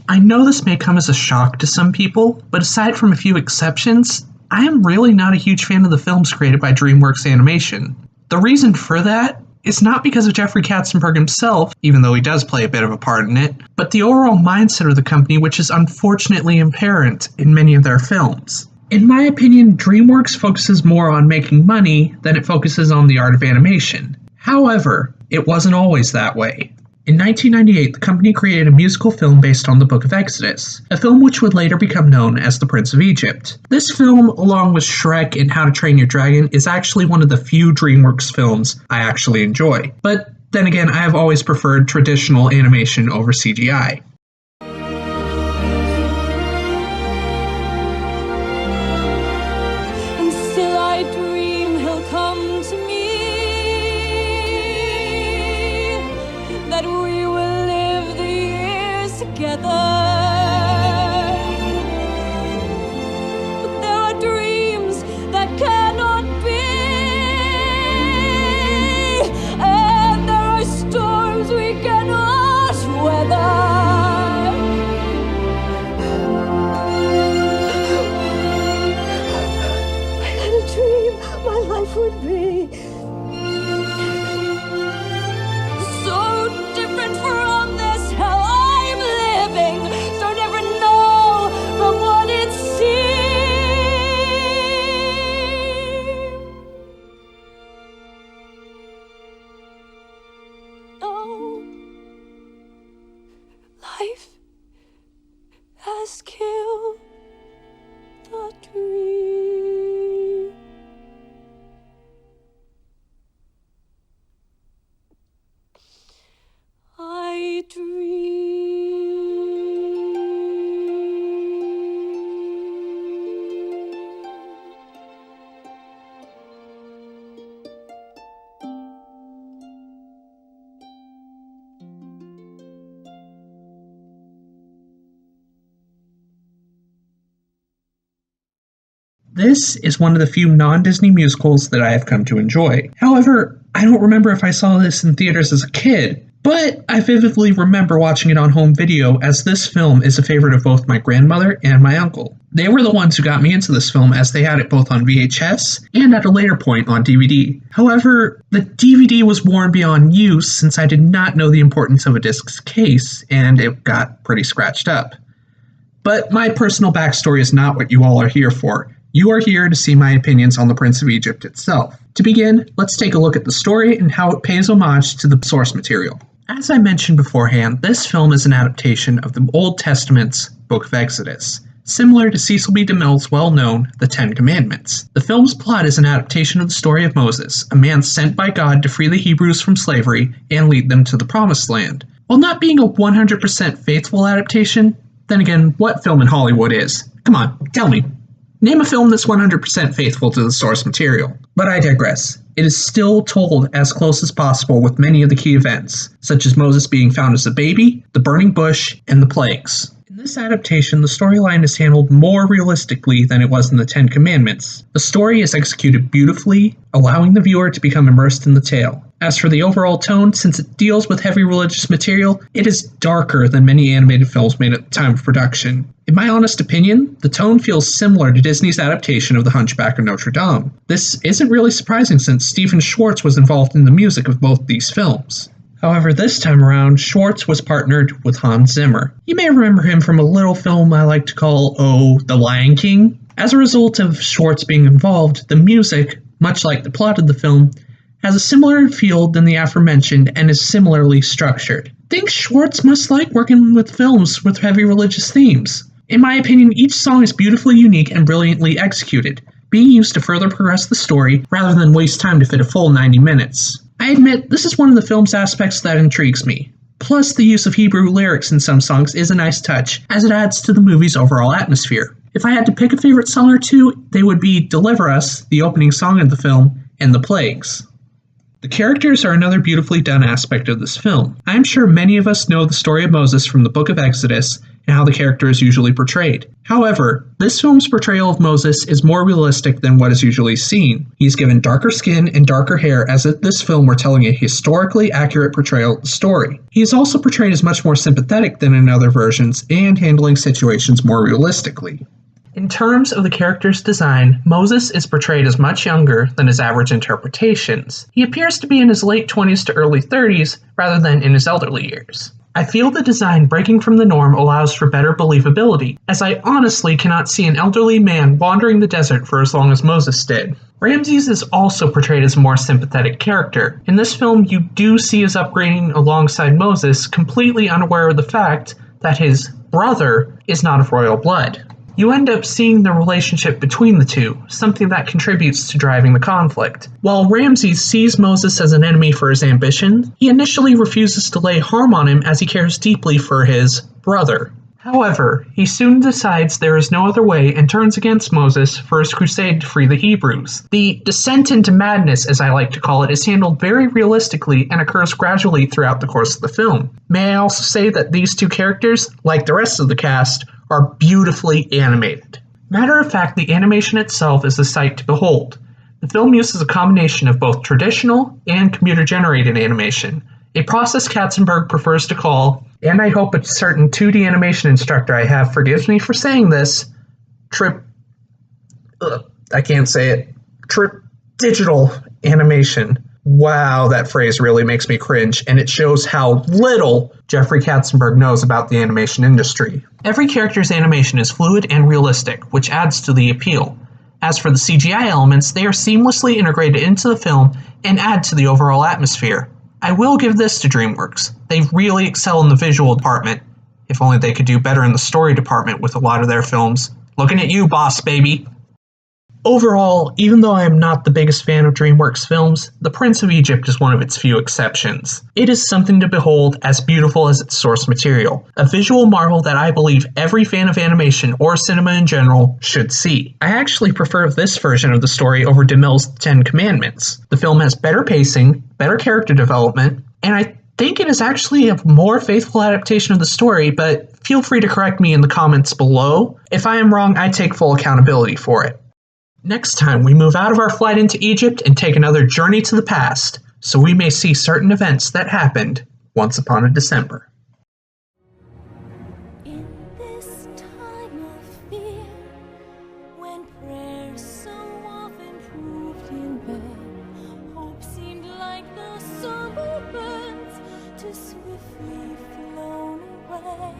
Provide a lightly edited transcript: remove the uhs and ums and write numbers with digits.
I know this may come as a shock to some people, but aside from a few exceptions, I am really not a huge fan of the films created by DreamWorks Animation. The reason for that is not because of Jeffrey Katzenberg himself, even though he does play a bit of a part in it, but the overall mindset of the company, which is unfortunately apparent in many of their films. In my opinion, DreamWorks focuses more on making money than it focuses on the art of animation. However, it wasn't always that way. In 1998, the company created a musical film based on the Book of Exodus, a film which would later become known as The Prince of Egypt. This film, along with Shrek and How to Train Your Dragon, is actually one of the few DreamWorks films I actually enjoy. But then again, I have always preferred traditional animation over CGI. Life has killed the dream. I dream. This is one of the few non-Disney musicals that I have come to enjoy. However, I don't remember if I saw this in theaters as a kid, but I vividly remember watching it on home video, as this film is a favorite of both my grandmother and my uncle. They were the ones who got me into this film, as they had it both on VHS and at a later point on DVD. However, the DVD was worn beyond use since I did not know the importance of a disc's case, and it got pretty scratched up. But my personal backstory is not what you all are here for. You are here to see my opinions on The Prince of Egypt itself. To begin, let's take a look at the story and how it pays homage to the source material. As I mentioned beforehand, this film is an adaptation of the Old Testament's Book of Exodus, similar to Cecil B. DeMille's well-known The Ten Commandments. The film's plot is an adaptation of the story of Moses, a man sent by God to free the Hebrews from slavery and lead them to the Promised Land. While not being a 100% faithful adaptation, then again, what film in Hollywood is? Come on, tell me. Name a film that's 100% faithful to the source material. But I digress. It is still told as close as possible with many of the key events, such as Moses being found as a baby, the burning bush, and the plagues. In this adaptation, the storyline is handled more realistically than it was in the Ten Commandments. The story is executed beautifully, allowing the viewer to become immersed in the tale. As for the overall tone, since it deals with heavy religious material, it is darker than many animated films made at the time of production. In my honest opinion, the tone feels similar to Disney's adaptation of The Hunchback of Notre Dame. This isn't really surprising since Stephen Schwartz was involved in the music of both these films. However, this time around, Schwartz was partnered with Hans Zimmer. You may remember him from a little film I like to call, The Lion King. As a result of Schwartz being involved, the music, much like the plot of the film, has a similar feel than the aforementioned and is similarly structured. Think Schwartz must like working with films with heavy religious themes. In my opinion, each song is beautifully unique and brilliantly executed, being used to further progress the story rather than waste time to fit a full 90 minutes. I admit, this is one of the film's aspects that intrigues me. Plus, the use of Hebrew lyrics in some songs is a nice touch, as it adds to the movie's overall atmosphere. If I had to pick a favorite song or two, they would be Deliver Us, the opening song of the film, and The Plagues. The characters are another beautifully done aspect of this film. I am sure many of us know the story of Moses from the Book of Exodus, and how the character is usually portrayed. However, this film's portrayal of Moses is more realistic than what is usually seen. He's given darker skin and darker hair as if this film were telling a historically accurate portrayal of the story. He is also portrayed as much more sympathetic than in other versions and handling situations more realistically. In terms of the character's design, Moses is portrayed as much younger than his average interpretations. He appears to be in his late 20s to early 30s rather than in his elderly years. I feel the design breaking from the norm allows for better believability, as I honestly cannot see an elderly man wandering the desert for as long as Moses did. Ramses is also portrayed as a more sympathetic character. In this film, you do see his upbringing alongside Moses, completely unaware of the fact that his brother is not of royal blood. You end up seeing the relationship between the two, something that contributes to driving the conflict. While Ramses sees Moses as an enemy for his ambition, he initially refuses to lay harm on him as he cares deeply for his brother. However, he soon decides there is no other way and turns against Moses for his crusade to free the Hebrews. The descent into madness, as I like to call it, is handled very realistically and occurs gradually throughout the course of the film. May I also say that these two characters, like the rest of the cast, are beautifully animated. Matter of fact, the animation itself is a sight to behold. The film uses a combination of both traditional and computer-generated animation, a process Katzenberg prefers to call, and I hope a certain 2D animation instructor I have forgives me for saying this, digital animation. Wow, that phrase really makes me cringe, and it shows how little Jeffrey Katzenberg knows about the animation industry. Every character's animation is fluid and realistic, which adds to the appeal. As for the CGI elements, they are seamlessly integrated into the film and add to the overall atmosphere. I will give this to DreamWorks. They really excel in the visual department. If only they could do better in the story department with a lot of their films. Looking at you, boss baby! Overall, even though I am not the biggest fan of DreamWorks films, The Prince of Egypt is one of its few exceptions. It is something to behold as beautiful as its source material, a visual marvel that I believe every fan of animation or cinema in general should see. I actually prefer this version of the story over DeMille's Ten Commandments. The film has better pacing, better character development, and I think it is actually a more faithful adaptation of the story, but feel free to correct me in the comments below. If I am wrong, I take full accountability for it. Next time, we move out of our flight into Egypt and take another journey to the past, so we may see certain events that happened once upon a December. In this time of fear, when prayers so often proved in vain, hope seemed like the summer birds too swiftly flown away.